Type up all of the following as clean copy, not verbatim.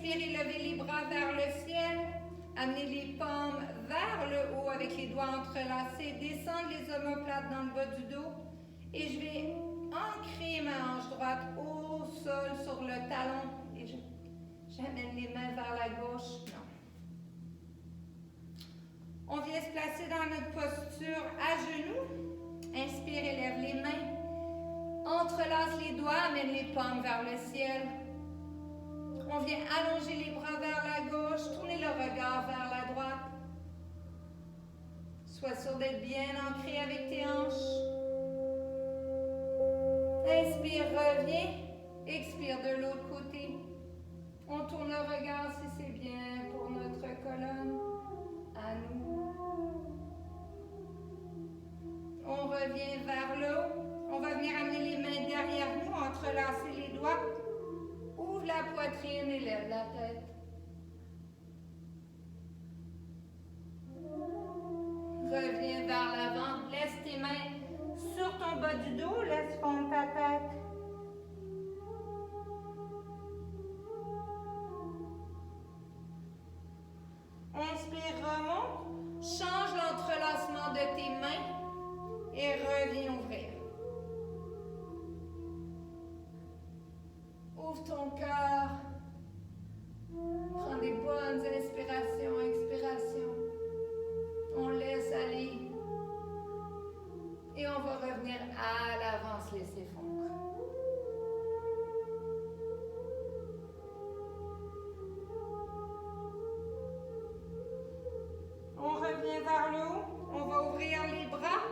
Inspirez, levez les bras vers le ciel. Amenez les paumes vers le haut avec les doigts entrelacés. Descendre les omoplates dans le bas du dos. Et je vais ancrer ma hanche droite au sol sur le talon. Et j'amène les mains vers la gauche. Non. On vient se placer dans notre posture à genoux. Inspire, élève les mains. Entrelace les doigts, amène les paumes vers le ciel. On vient allonger les bras vers la gauche, tourner le regard vers la droite. Sois sûr d'être bien ancré avec tes hanches. Inspire, reviens. Expire de l'autre côté. On tourne le regard si c'est bien pour notre colonne. À nous. On revient vers le haut. On va venir amener les mains derrière nous, entrelacer les doigts. Ouvre la poitrine et lève la tête. Reviens vers l'avant. Laisse tes mains sur ton bas du dos. Laisse fondre ta tête. Inspire, remonte. Change l'entrelacement de tes mains et reviens ouvrir. Ouvre ton cœur. Prends des bonnes inspirations, expirations. On laisse aller. Et on va revenir à l'avant, se laisser fondre. On revient vers le haut. On va ouvrir les bras.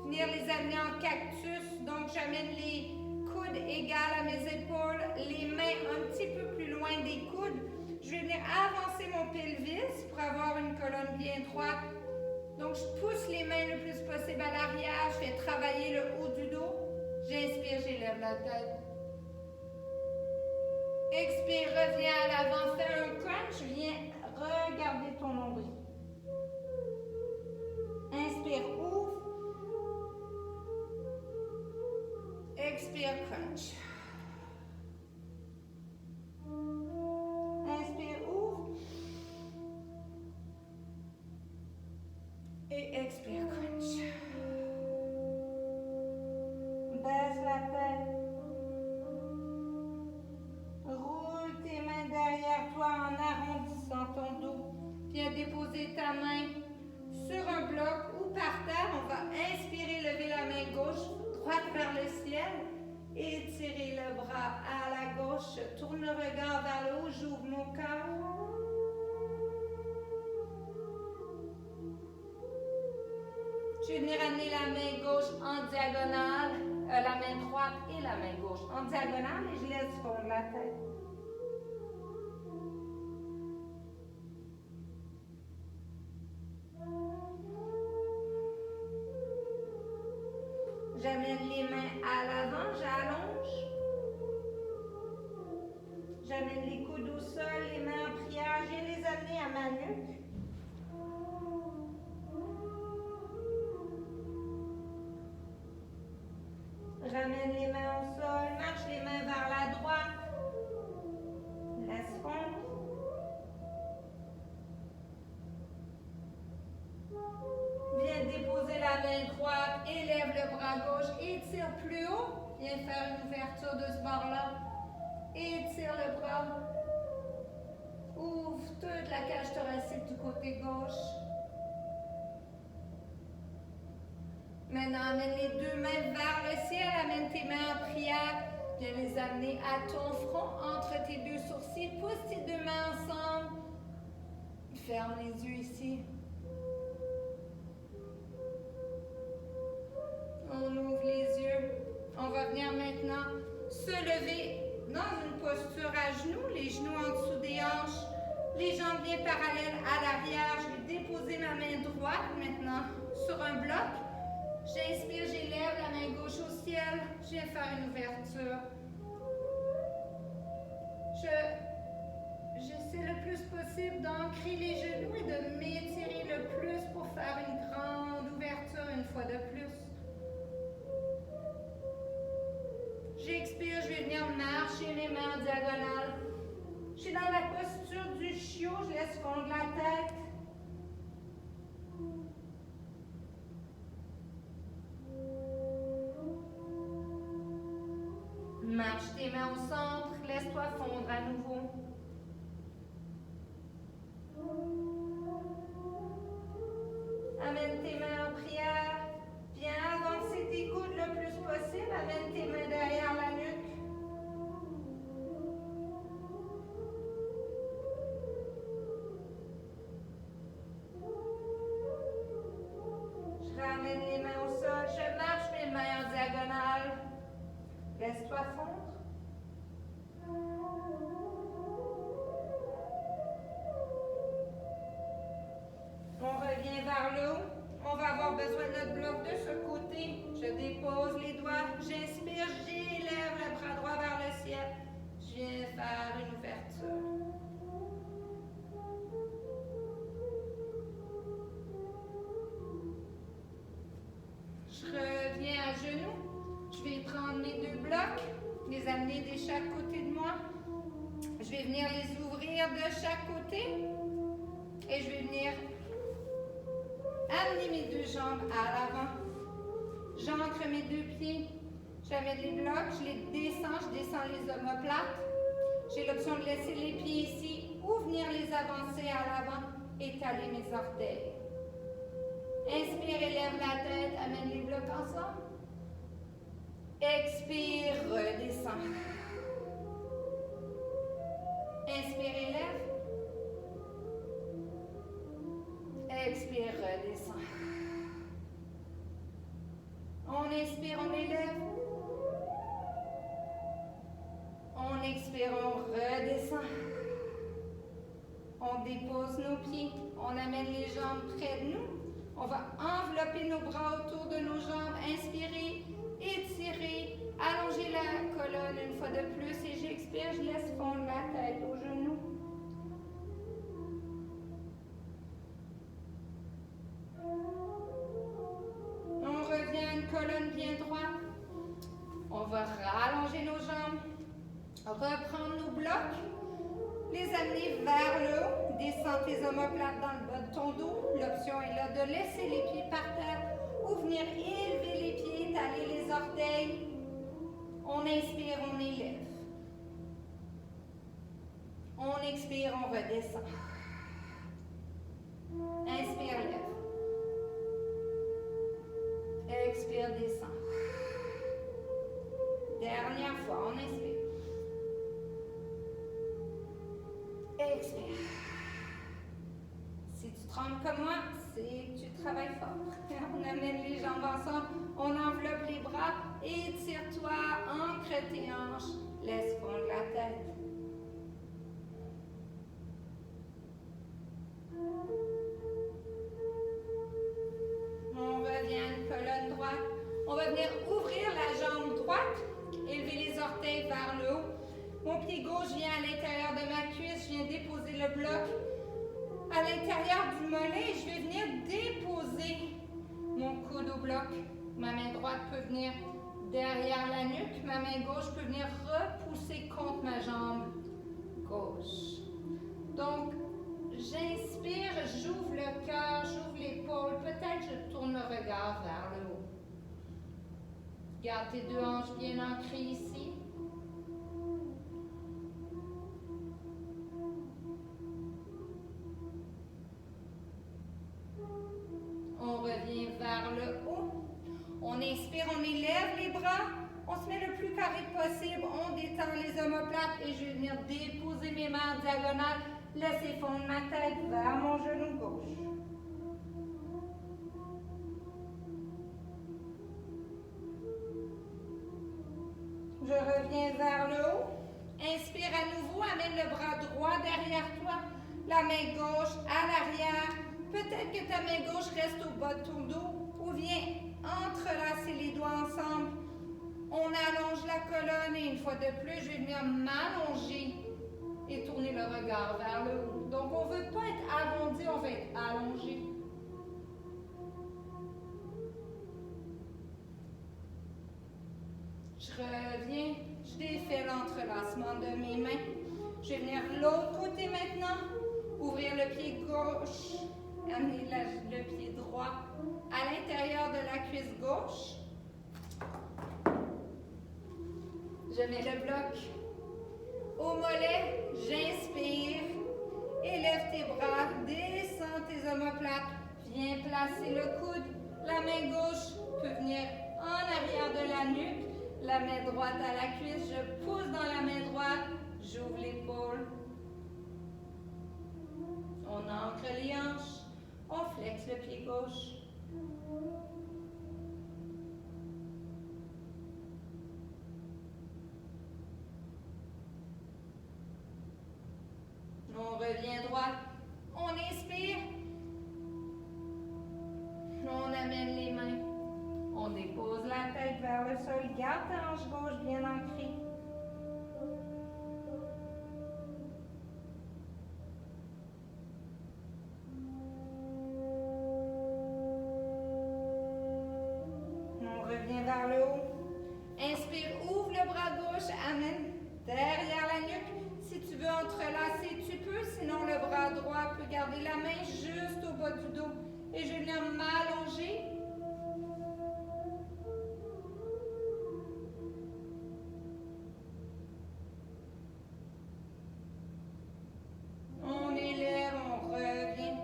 Venir les amener en cactus. Donc, j'amène les coudes égales à mes épaules, les mains un petit peu plus loin des coudes. Je vais venir avancer mon pelvis pour avoir une colonne bien droite. Donc, je pousse les mains le plus possible à l'arrière. Je vais travailler le haut du dos. J'inspire, j'élève la tête. Expire, reviens à l'avant. Fais un crunch. Viens regarder ton nombril. Inspire, ouvre. Expire, crunch. Inspire, ouvre. Et expire, crunch. Baisse la tête. Roule tes mains derrière toi en arrondissant ton dos. Viens déposer ta main sur un bloc ou par terre. On va inspirer, lever la main gauche, droite vers le ciel. Étirez le bras à la gauche. Je tourne le regard vers le haut. J'ouvre mon cœur. Je vais venir amener la main gauche en diagonale. La main droite et la main gauche en diagonale. Et je laisse fondre la tête. J'amène les mains à l'avant, j'allonge. J'amène les coudes au sol, les mains en prière. Je viens les amener à ma nuque. Ramène les mains au sol, marche les mains vers la droite. Laisse fondre. Viens déposer la main droite, élève le bras gauche, étire plus haut. Viens faire une ouverture de ce bord-là. Étire le bras. Ouvre toute la cage thoracique du côté gauche. Maintenant, amène les deux mains vers le ciel. Amène tes mains en prière. Viens les amener à ton front, entre tes deux sourcils. Pousse tes deux mains ensemble. Ferme les yeux ici. On ouvre les yeux. On va venir maintenant se lever dans une posture à genoux, les genoux en dessous des hanches, les jambes bien parallèles à l'arrière. Je vais déposer ma main droite maintenant sur un bloc. J'inspire, j'élève la main gauche au ciel. Je viens faire une ouverture. J'essaie le plus possible d'ancrer les genoux et de m'étirer le plus pour faire une grande ouverture une fois de plus. J'expire, je vais venir marcher les mains en diagonale. Je suis dans la posture laisse fondre la tête. Marche tes mains au centre, laisse-toi fondre à nouveau. Amène tes mains en prière. Viens avancer tes coudes le plus possible. Amène tes mains derrière la nuque. Je ramène les mains au sol. Je marche mes mains en diagonale. Laisse-toi fondre. On revient vers le haut. On va avoir besoin de notre bloc de ce côté. Je dépose les doigts. J'inspire, j'élève le bras droit vers le ciel. Je viens faire une ouverture. Je reviens à genoux. Je vais prendre mes deux blocs, les amener de chaque côté de moi. Je vais venir les ouvrir de chaque côté. Et je vais venir amener mes deux jambes à l'avant. J'ancre mes deux pieds. J'amène les blocs, je les descends, je descends les omoplates. J'ai l'option de laisser les pieds ici ou venir les avancer à l'avant, étaler mes orteils. Inspire, élève la tête, amène les blocs ensemble. Expire, redescends. Inspire, élève. Expire, redescends. On inspire, on élève. On expire, on redescend. On dépose nos pieds. On amène les jambes près de nous. On va envelopper nos bras autour de nos jambes. Inspirez, étirez, allongez la colonne une fois de plus. Et j'expire, je laisse fondre la tête aux genoux. On revient à une colonne bien droite. On va rallonger nos jambes, reprendre nos blocs, les amener vers le haut. Descends tes omoplates dans le bas de ton dos. L'option est là de laisser les pieds par terre ou venir élever les pieds, étaler les orteils. On inspire, on élève. On expire, on redescend. Inspire, lève. Expire, descend. Dernière fois, on inspire. Expire. Si tu trembles comme moi, c'est que tu travailles fort. On amène les jambes ensemble, on enveloppe les bras, étire-toi, ancre tes hanches, laisse fondre la tête. On revient à une colonne droite. On va venir ouvrir la jambe droite, élever les orteils vers le haut. Mon pied gauche vient à l'intérieur de ma cuisse, je viens déposer le bloc à l'intérieur du mollet et je vais venir déposer mon coude au bloc. Ma main droite peut venir derrière la nuque, ma main gauche peut venir repousser contre ma jambe gauche. Donc, j'inspire, j'ouvre le cœur, j'ouvre l'épaule, peut-être je tourne le regard vers le haut. Garde tes deux hanches bien ancrées ici. On revient vers le haut. On inspire, on élève les bras. On se met le plus carré possible. On détend les omoplates et je vais venir déposer mes mains en diagonale. Laissez fondre ma tête vers mon genou gauche. Je reviens vers le haut. Inspire à nouveau, amène le bras droit derrière toi, la main gauche à l'arrière. Peut-être que ta main gauche reste au bas de ton dos ou viens entrelacer les doigts ensemble. On allonge la colonne et une fois de plus, je vais venir m'allonger et tourner le regard vers le haut. Donc, on ne veut pas être arrondi, on veut être allongé. Je reviens, je défais l'entrelacement de mes mains. Je vais venir de l'autre côté maintenant. Ouvrir le pied gauche, amener le pied droit à l'intérieur de la cuisse gauche. Je mets le bloc au mollet, j'inspire, élève tes bras, descends tes omoplates, viens placer le coude, la main gauche peut venir en arrière de la nuque, la main droite à la cuisse, je pousse dans la main droite, j'ouvre l'épaule, on ancre les hanches, on flexe le pied gauche. On revient droit, on inspire, on amène les mains, on dépose la tête vers le sol, garde ta hanche gauche bien ancrée. On revient vers le haut, inspire, ouvre le bras gauche, amène derrière la nuque. Si tu veux entrelacer, tu peux, sinon le bras droit peut garder la main juste au bas du dos. Et je viens m'allonger. On élève, on revient.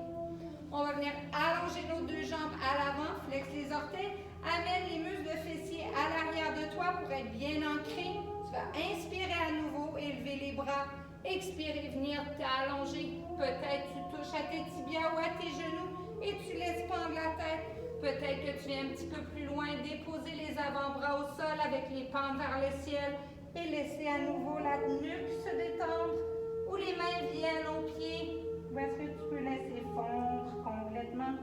On va venir allonger nos deux jambes à l'avant, flexe les orteils, amène les muscles de fessier à l'arrière de toi pour être bien ancré. Tu vas inspirer à nouveau, élever les bras. Expirer, venir t'allonger. Peut-être tu touches à tes tibias ou à tes genoux et tu laisses pendre la tête. Peut-être que tu viens un petit peu plus loin, déposer les avant-bras au sol avec les pentes vers le ciel et laisser à nouveau la nuque se détendre ou les mains viennent aux pieds. Ou est-ce que tu peux laisser fondre complètement?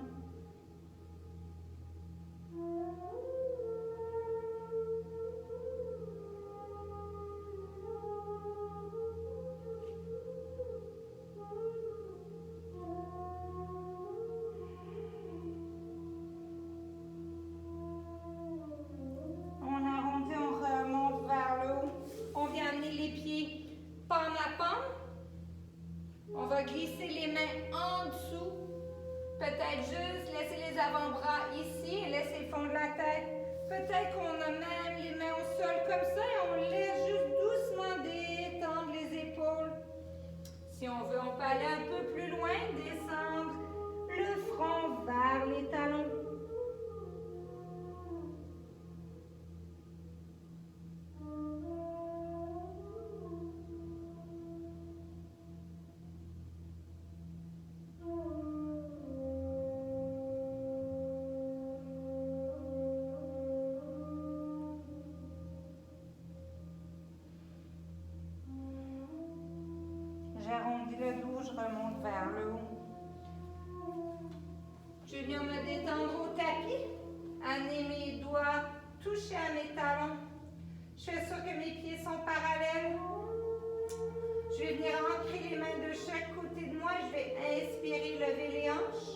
On va glisser les mains en dessous. Peut-être juste laisser les avant-bras ici et laisser fondre la tête. Peut-être qu'on a même les mains au sol comme ça et on laisse juste doucement détendre les épaules. Si on veut, on peut aller un peu plus loin, descendre le front vers les talons. J'arrondis le dos, je remonte vers le haut. Je viens me détendre au tapis, amener mes doigts, toucher à mes talons. Je fais sûr que mes pieds sont parallèles. Je vais venir ancrer les mains de chaque côté de moi. Je vais inspirer, lever les hanches.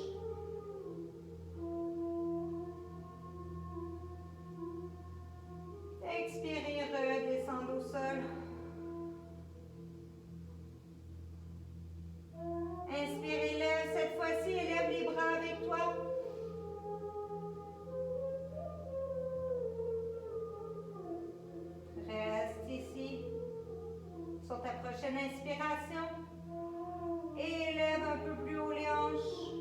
Expirer, redescendre au sol. Inspirez, lève. Cette fois-ci, élève les bras avec toi. Reste ici. Sur ta prochaine inspiration, élève un peu plus haut les hanches.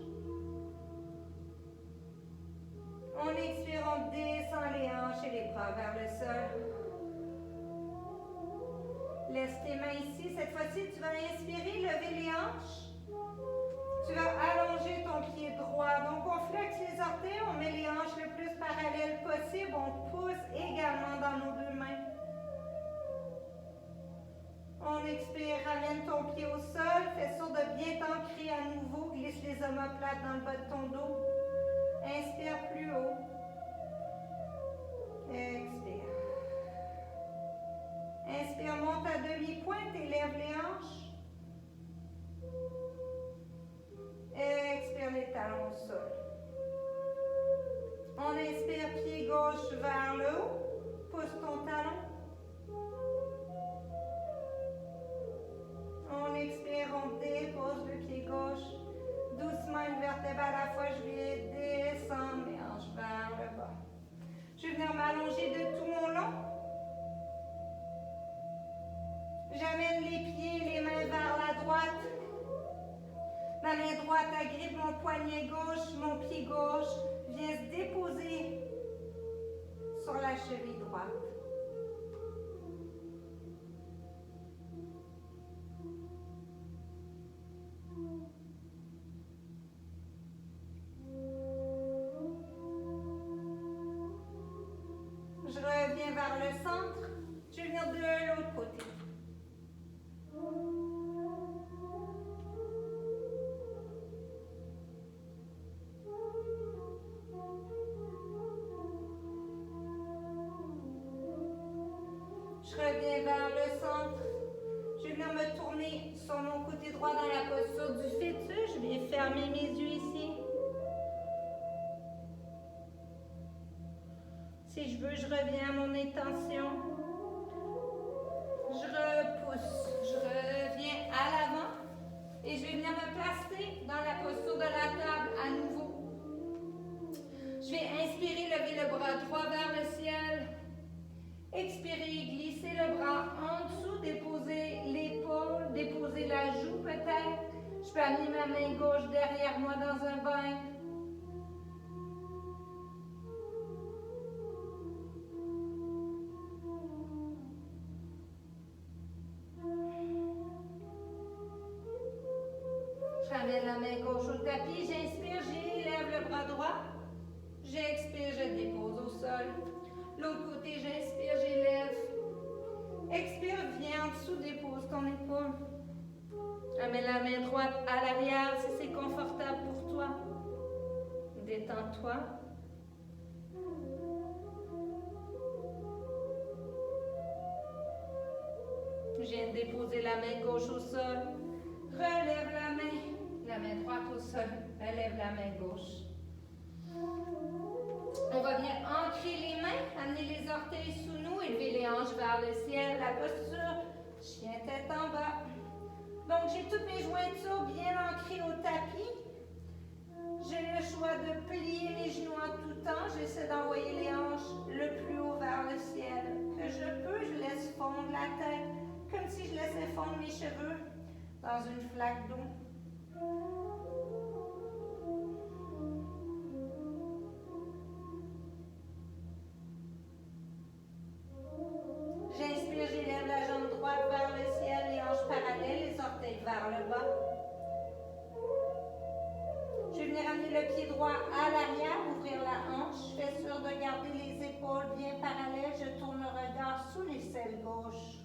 On expire, on descend les hanches et les bras vers le sol. Laisse tes mains ici. Cette fois-ci, tu vas inspirer, lever les hanches. Tu vas allonger ton pied droit. Donc, on flexe les orteils, on met les hanches le plus parallèles possible. On pousse également dans nos deux mains. On expire, ramène ton pied au sol. Fais sûr de bien t'ancrer à nouveau. Glisse les omoplates dans le bas de ton dos. Inspire plus haut. Expire. Inspire, monte à demi-pointe, élève les hanches. Expire les talons au sol. On inspire, pied gauche vers le haut. Pousse ton talon. On expire, on dépose le pied gauche. mon poignet gauche, mon pied gauche vient se déposer sur la cheville droite. Je reviens vers le centre. Je vais venir de l'autre côté. Je reviens vers le centre. Je vais venir me tourner sur mon côté droit dans la posture du fœtus. Je vais fermer mes yeux ici. Si je veux, je reviens à mon intention. Je repousse. Je reviens à l'avant. Et je vais venir me placer dans la posture de la table à nouveau. Je vais inspirer, lever le bras droit vers le ciel. Expirer, glisser le bras en dessous, déposer l'épaule, déposer la joue peut-être. Je peux amener ma main gauche derrière moi dans un bain. Je ramène la main gauche au tapis, j'inspire, j'élève le bras droit. J'expire, je dépose au sol. L'autre côté, j'inspire, j'élève. Expire, viens en dessous, dépose ton épaule. Amène la main droite à l'arrière si c'est confortable pour toi. Détends-toi. Je viens de déposer la main gauche au sol. Relève la main droite au sol. Relève la main gauche. On va bien ancrer les mains, amener les orteils sous nous, élever les hanches vers le ciel, la posture, chien tête en bas. Donc j'ai toutes mes jointures bien ancrées au tapis. J'ai le choix de plier mes genoux en tout temps. J'essaie d'envoyer les hanches le plus haut vers le ciel que je peux. Je laisse fondre la tête, comme si je laissais fondre mes cheveux dans une flaque d'eau. J'inspire, j'élève la jambe droite vers le ciel, les hanches parallèles, les orteils vers le bas. Je vais venir amener le pied droit à l'arrière, ouvrir la hanche. Je fais sûr de garder les épaules bien parallèles. Je tourne le regard sous l'aisselle gauche.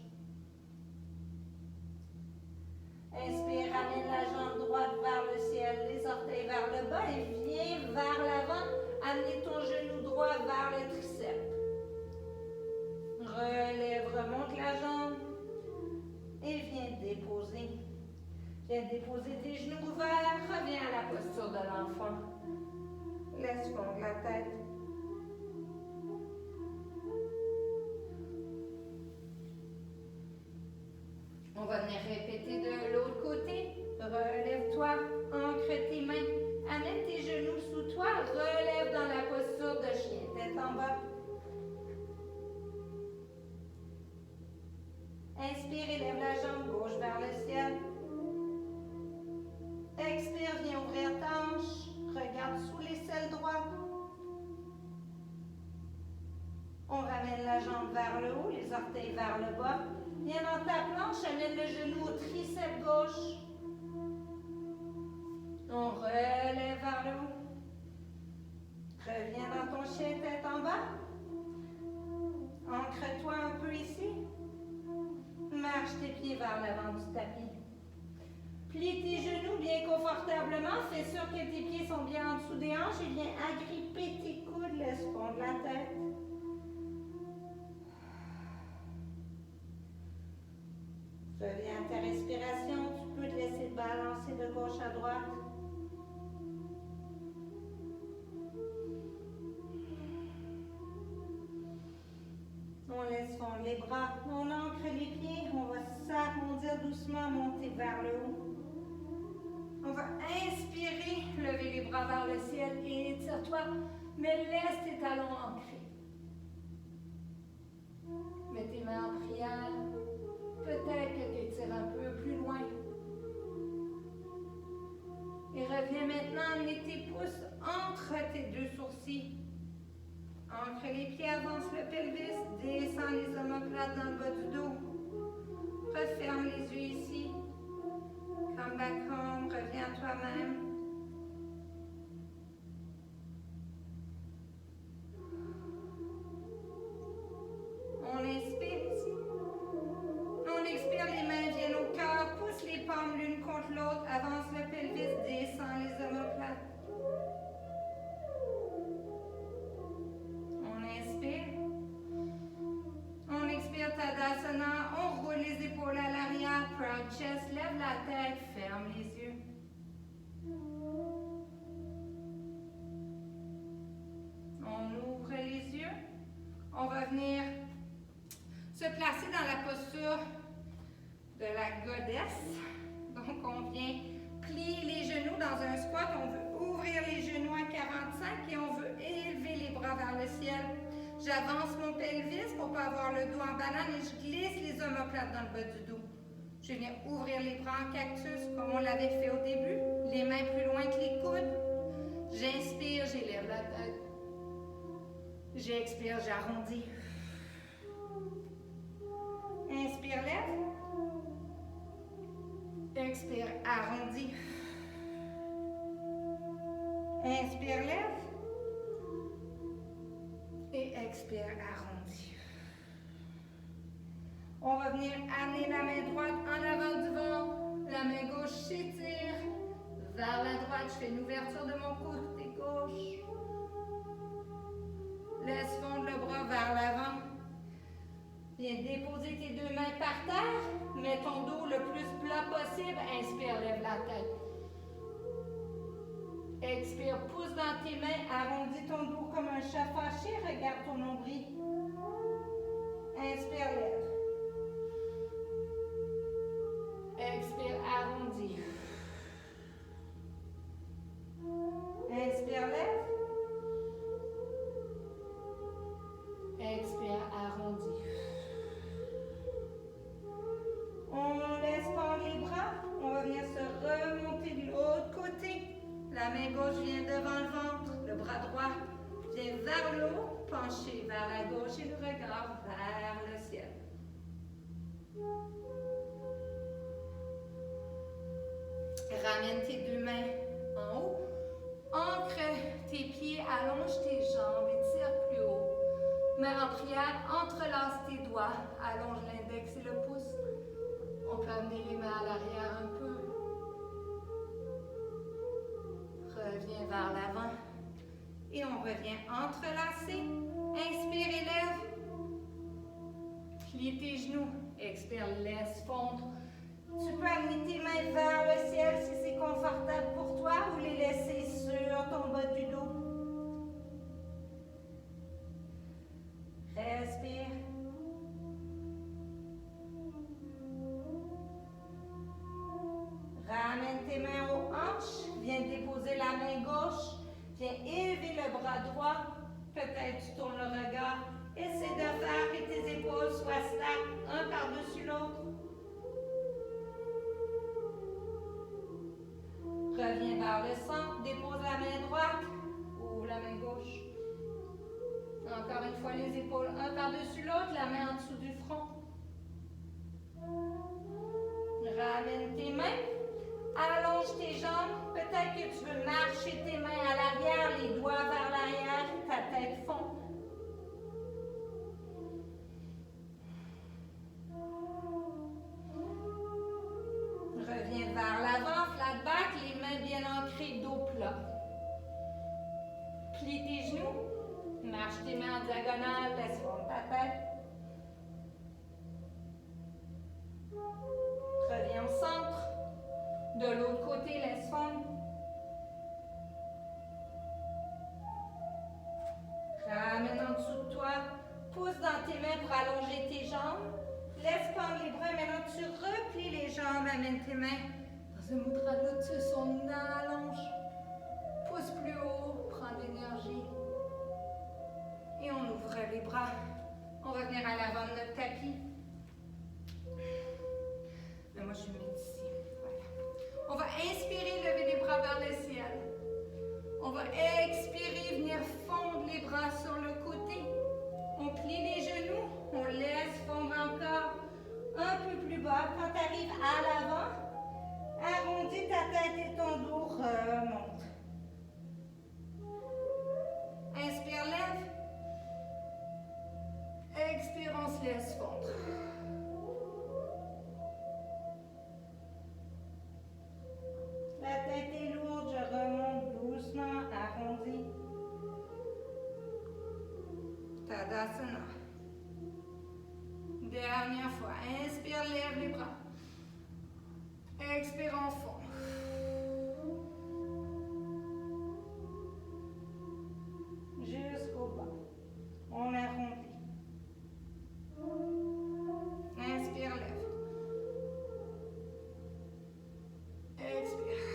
Inspire, ramène la jambe droite vers le ciel, les orteils vers le bas et viens vers l'avant. Amenez ton genou droit vers le triceps. Relève, remonte la jambe et viens déposer. Viens déposer tes genoux ouverts, reviens à la posture de l'enfant. Laisse fondre la tête. On va venir répéter de l'autre côté. Relève-toi, ancre tes mains, amène tes genoux sous toi, relève dans la posture de chien, tête en bas. Inspire, élève la jambe gauche vers le ciel. Expire, viens ouvrir ta hanche. Regarde sous l'aisselle droite. On ramène la jambe vers le haut, les orteils vers le bas. Viens dans ta planche, amène le genou au triceps gauche. On relève vers le haut. Reviens dans ton chien, tête en bas. Ancre-toi un peu ici. Marche tes pieds vers l'avant du tapis. Plie tes genoux bien confortablement. Fais sûr que tes pieds sont bien en dessous des hanches et viens agripper tes coudes. Laisse fondre la tête. Reviens à ta respiration. Tu peux te laisser balancer de gauche à droite. On laisse fondre les bras, on ancre les pieds, on va s'arrondir doucement, monter vers le haut. On va inspirer, lever les bras vers le ciel et étire-toi, mais laisse tes talons ancrés. Mets tes mains en prière, peut-être que tu étires un peu plus loin. Et reviens maintenant amener tes pouces entre tes deux sourcils. Entre les pieds, avance le pelvis, descends les omoplates dans le bas du dos. Referme les yeux ici. Come back home, reviens à toi-même. On inspire ici. On expire, les mains viennent au cœur, pousse les palmes l'une contre l'autre, avance le pelvis, descend les omoplates. On inspire. On expire Tadasana, on roule les épaules à l'arrière, proud chest, lève la tête, ferme les yeux. On ouvre les yeux. On va venir se placer dans la posture de la godesse. Donc, on vient plier les genoux dans un squat. On veut ouvrir les genoux à 45 et on veut élever les bras vers le ciel. J'avance mon pelvis pour ne pas avoir le dos en banane et je glisse les omoplates dans le bas du dos. Je viens ouvrir les bras en cactus comme on l'avait fait au début. Les mains plus loin que les coudes. J'inspire, j'élève la tête. J'expire, j'arrondis. Inspire, lève. Expire, arrondi. Inspire, lève. Et expire, arrondi. On va venir amener la main droite en avant du ventre. La main gauche s'étire vers la droite. Je fais une ouverture de mon côté gauche. Laisse fondre le bras vers l'avant. Viens déposer tes deux mains par terre. Mets ton dos le plus plat possible. Inspire, lève la tête. Expire, pousse dans tes mains. Arrondis ton dos comme un chat fâché. Regarde ton nombril. Inspire, lève. Expire, arrondis. Inspire, lève. Expire, arrondi. On laisse pendre les bras. On va venir se remonter de l'autre côté. La main gauche vient devant le ventre. Le bras droit vient vers le haut, penché vers la gauche et le regard vers le ciel. Ramène tes deux mains en haut. Ancre tes pieds, allonge tes jambes et tire plus haut. Main en prière, entrelace tes doigts, allonge l'index et le pouce. On peut amener les mains à l'arrière un peu. Reviens vers l'avant. Et on revient entrelacer. Inspire et lève. Plie tes genoux. Expire, laisse fondre. Tu peux amener tes mains vers le ciel si c'est confortable pour toi ou les laisser sur ton bas du dos. Respire. Ramène tes mains aux hanches. Viens déposer la main gauche. Viens élever le bras droit. Peut-être tu tournes le regard. Essaie de faire que tes épaules soient stables, un par-dessus l'autre. Reviens vers le centre. Dépose la main droite. Ouvre la main gauche. Encore une fois, les épaules un par-dessus l'autre, la main en dessous du front. Ramène tes mains. Allonge tes jambes. Peut-être que tu veux marcher tes mains à l'arrière, les doigts vers l'arrière, ta tête fond. Reviens vers l'avant, flat back, les mains bien ancrées, dos plat. Plie tes genoux. Marche tes mains en diagonale, laisse fondre ta tête. Reviens au centre. De l'autre côté, laisse fondre. Ramène en dessous de toi. Pousse dans tes mains pour allonger tes jambes. Laisse pendre les bras. Maintenant, tu replies les jambes. Amène tes mains dans un mudra lotus. On allonge. Pousse plus haut. Prends de l'énergie. Et on ouvre les bras. On va venir à l'avant de notre tapis. Mais moi, je vais mettre ici. Voilà. On va inspirer, lever les bras vers le va expirer, venir fondre les bras sur le côté. On plie les genoux, on laisse fondre encore un peu plus bas. Quand tu arrives à l'avant, arrondis ta tête et ton dos remonte. Inspire, lève. Expire, on se laisse fondre. La tête est lourde, je remonte doucement, arrondi. Tadasana. Dernière fois. Inspire, lève les bras. Expire en fond. Jusqu'au bas. On arrondit. Inspire, lève. Expire.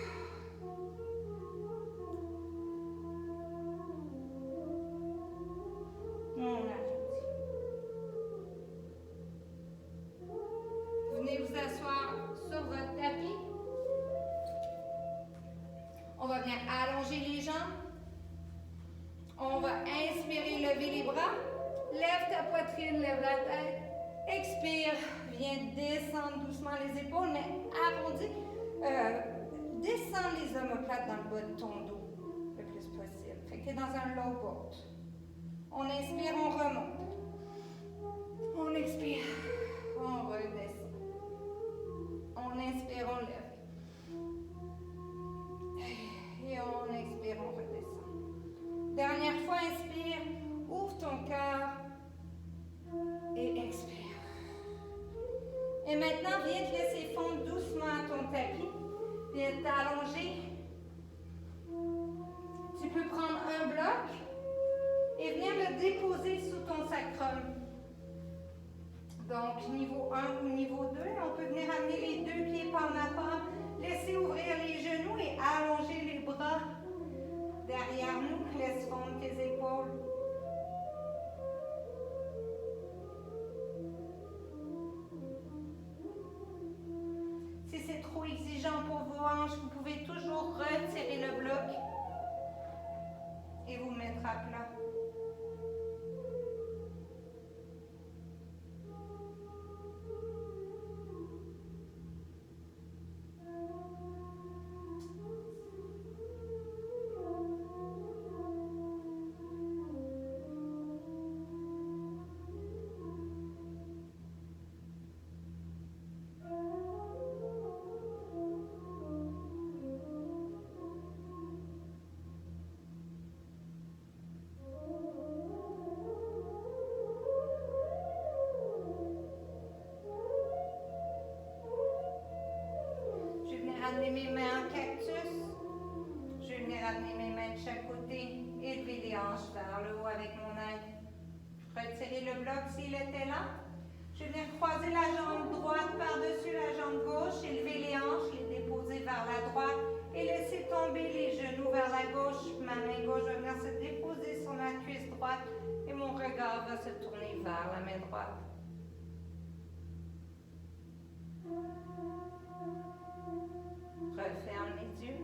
On arrondit. Venez vous asseoir sur votre tapis. On va venir allonger les jambes. On va inspirer, lever les bras. Lève ta poitrine, lève la tête. Expire, viens descendre doucement les épaules, mais arrondis. Descends les omoplates dans le bas de ton dos le plus possible. Fait que tu es dans un low boat. On inspire, on remonte. On expire, on redescend. On inspire, on lève. Et on expire, on redescend. Dernière fois, inspire, ouvre ton cœur et expire. Et maintenant, viens te laisser fondre doucement à ton tapis. Viens t'allonger. Tu peux prendre un bloc et venir le déposer sous ton sacrum. Donc, niveau 1 ou niveau 2, on peut venir amener les deux pieds par la part, laisser ouvrir les genoux et allonger les bras derrière nous. Laisse fondre tes épaules. Si c'est trop exigeant pour vos hanches, vous pouvez toujours retirer le bloc et vous mettre à plat. Ramener mes mains en cactus. Je vais venir amener mes mains de chaque côté. Élever les hanches vers le haut avec mon aide. Retirer le bloc s'il était là. Je vais venir croiser la jambe droite par-dessus la jambe gauche. Élever les hanches, les déposer vers la droite. Et laisser tomber les genoux vers la gauche. Ma main gauche va venir se déposer sur ma cuisse droite. Et mon regard va se tourner vers la main droite. Referme les yeux.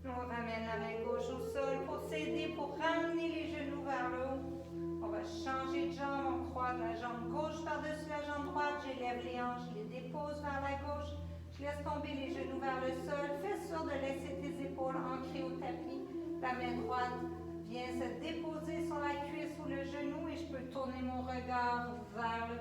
On ramène la main gauche au sol pour s'aider, pour ramener les genoux vers le haut. On va changer de jambe, on croise la jambe gauche par-dessus la jambe droite, j'élève les hanches, je les dépose vers la gauche, je laisse tomber les genoux vers le sol, fais sûr de laisser tes épaules ancrées au tapis, la main droite vient se déposer sur la cuisse ou le genou et je peux tourner mon regard vers le